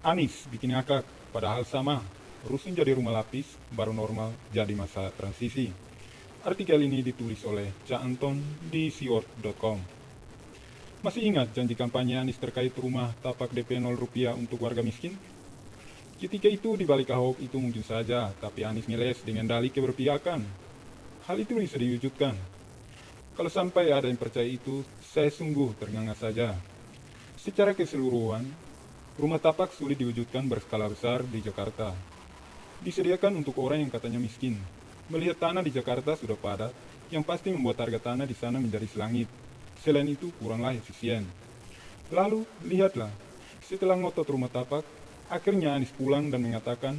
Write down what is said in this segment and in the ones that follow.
Anies bikin ngakak, padahal sama. Rusun jadi rumah lapis, baru normal jadi masa transisi. Artikel ini ditulis oleh Ca Anton di siort.com. Masih ingat janji kampanye Anies terkait rumah tapak DP 0 rupiah untuk warga miskin? Ketika itu di balik Ahok itu mungkin saja, tapi Anies ngeles dengan dalih keberpihakan. Hal itu bisa diwujudkan. Kalau sampai ada yang percaya itu, saya sungguh ternganga saja. Secara keseluruhan, rumah tapak sulit diwujudkan berskala besar di Jakarta. Disediakan untuk orang yang katanya miskin. Melihat tanah di Jakarta sudah padat, yang pasti membuat harga tanah di sana menjadi selangit. Selain itu, kuranglah efisien. Lalu, lihatlah, setelah ngotot rumah tapak, akhirnya Anies pulang dan mengatakan,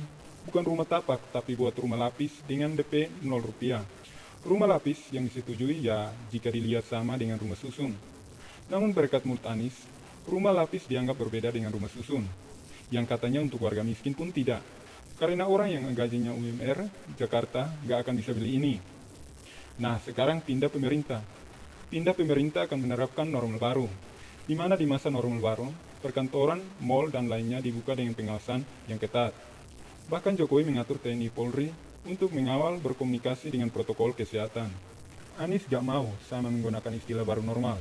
bukan rumah tapak, tapi buat rumah lapis dengan DP 0 rupiah. Rumah lapis yang disetujui ya jika dilihat sama dengan rumah susun. Namun berkat mulut Anies, rumah lapis dianggap berbeda dengan rumah susun, yang katanya untuk warga miskin pun tidak. Karena orang yang gajinya UMR, Jakarta gak akan bisa beli ini. Nah, sekarang pindah pemerintah. Pindah pemerintah akan menerapkan normal baru, di mana di masa normal baru, perkantoran, mal, dan lainnya dibuka dengan pengawasan yang ketat. Bahkan Jokowi mengatur TNI Polri untuk mengawal berkomunikasi dengan protokol kesehatan. Anies gak mau sama menggunakan istilah baru normal,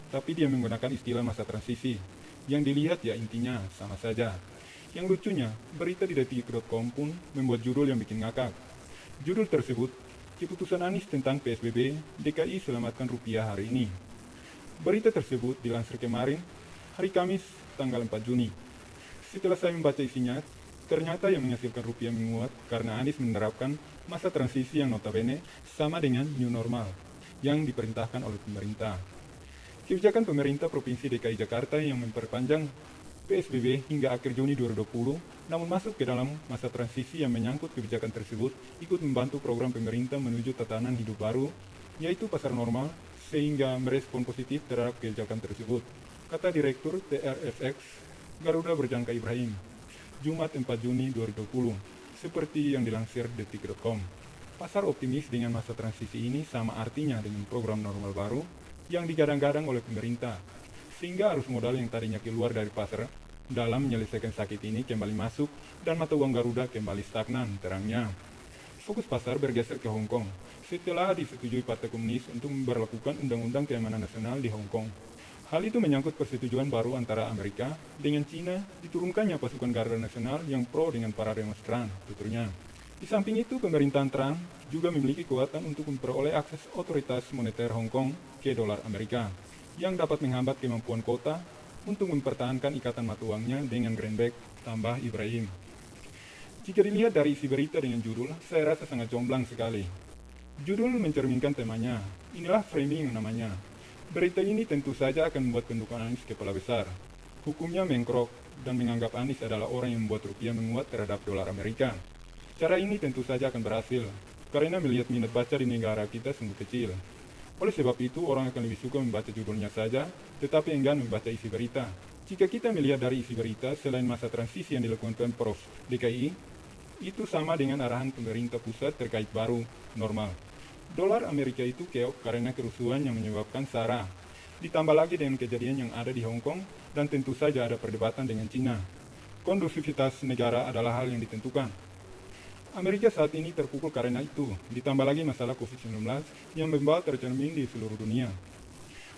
tapi dia menggunakan istilah masa transisi. Yang dilihat ya intinya sama saja. Yang lucunya, berita di detik.com pun membuat judul yang bikin ngakak. Judul tersebut, keputusan Anies tentang PSBB, DKI selamatkan rupiah hari ini. Berita tersebut dilansir kemarin, hari Kamis, tanggal 4 Juni. Setelah saya membaca isinya, ternyata yang menghasilkan rupiah menguat karena Anies menerapkan masa transisi yang notabene sama dengan new normal yang diperintahkan oleh pemerintah. Kebijakan pemerintah Provinsi DKI Jakarta yang memperpanjang PSBB hingga akhir Juni 2020, namun masuk ke dalam masa transisi yang menyangkut kebijakan tersebut ikut membantu program pemerintah menuju tatanan hidup baru, yaitu pasar normal, sehingga merespon positif terhadap kebijakan tersebut, kata Direktur TRFX Garuda Berjangka Ibrahim, Jumat 4 Juni 2020, seperti yang dilansir detik.com. Pasar optimis dengan masa transisi ini sama artinya dengan program normal baru yang digadang-gadang oleh pemerintah, sehingga arus modal yang tadinya keluar dari pasar dalam menyelesaikan sakit ini kembali masuk dan mata uang Garuda kembali stagnan, terangnya. Fokus pasar bergeser ke Hong Kong setelah disetujui Partai Komunis untuk memberlakukan Undang-Undang Keamanan Nasional di Hong Kong. Hal itu menyangkut persetujuan baru antara Amerika dengan Cina diturunkannya pasukan Garda Nasional yang pro dengan para demonstran, tuturnya. Di samping itu, pemerintahan Trump juga memiliki kekuatan untuk memperoleh akses otoritas moneter Hong Kong ke dolar Amerika, yang dapat menghambat kemampuan kota untuk mempertahankan ikatan mata uangnya dengan greenback, tambah Ibrahim. Jika dilihat dari isi berita dengan judul, saya rasa sangat jomblang sekali. Judul mencerminkan temanya, inilah framing namanya. Berita ini tentu saja akan membuat pendukung Anies kepala besar. Hukumnya mengkrok dan menganggap Anies adalah orang yang membuat rupiah menguat terhadap dolar Amerika. Cara ini tentu saja akan berhasil, karena melihat minat baca di negara kita sungguh kecil. Oleh sebab itu, orang akan lebih suka membaca judulnya saja, tetapi enggan membaca isi berita. Jika kita melihat dari isi berita, selain masa transisi yang dilakukan Pemprov DKI, itu sama dengan arahan pemerintah pusat terkait baru normal. Dolar Amerika itu keok karena kerusuhan yang menyebabkan SARA. Ditambah lagi dengan kejadian yang ada di Hong Kong, dan tentu saja ada perdebatan dengan Cina. Kondusivitas negara adalah hal yang ditentukan. Amerika saat ini terpukul karena itu, ditambah lagi masalah COVID-19 yang membawa tercermin di seluruh dunia.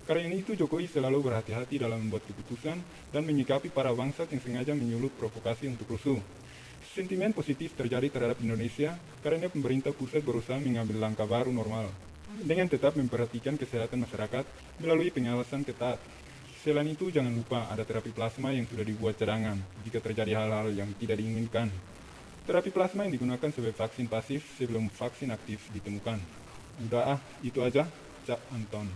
Karena itu Jokowi selalu berhati-hati dalam membuat keputusan dan menyikapi para bangsat yang sengaja menyulut provokasi untuk rusuh. Sentimen positif terjadi terhadap Indonesia karena pemerintah pusat berusaha mengambil langkah baru normal, dengan tetap memperhatikan kesehatan masyarakat melalui pengawasan ketat. Selain itu jangan lupa ada terapi plasma yang sudah dibuat cadangan jika terjadi hal-hal yang tidak diinginkan. Terapi plasma yang digunakan sebagai vaksin pasif sebelum vaksin aktif ditemukan. Udah itu aja, Cak Anton.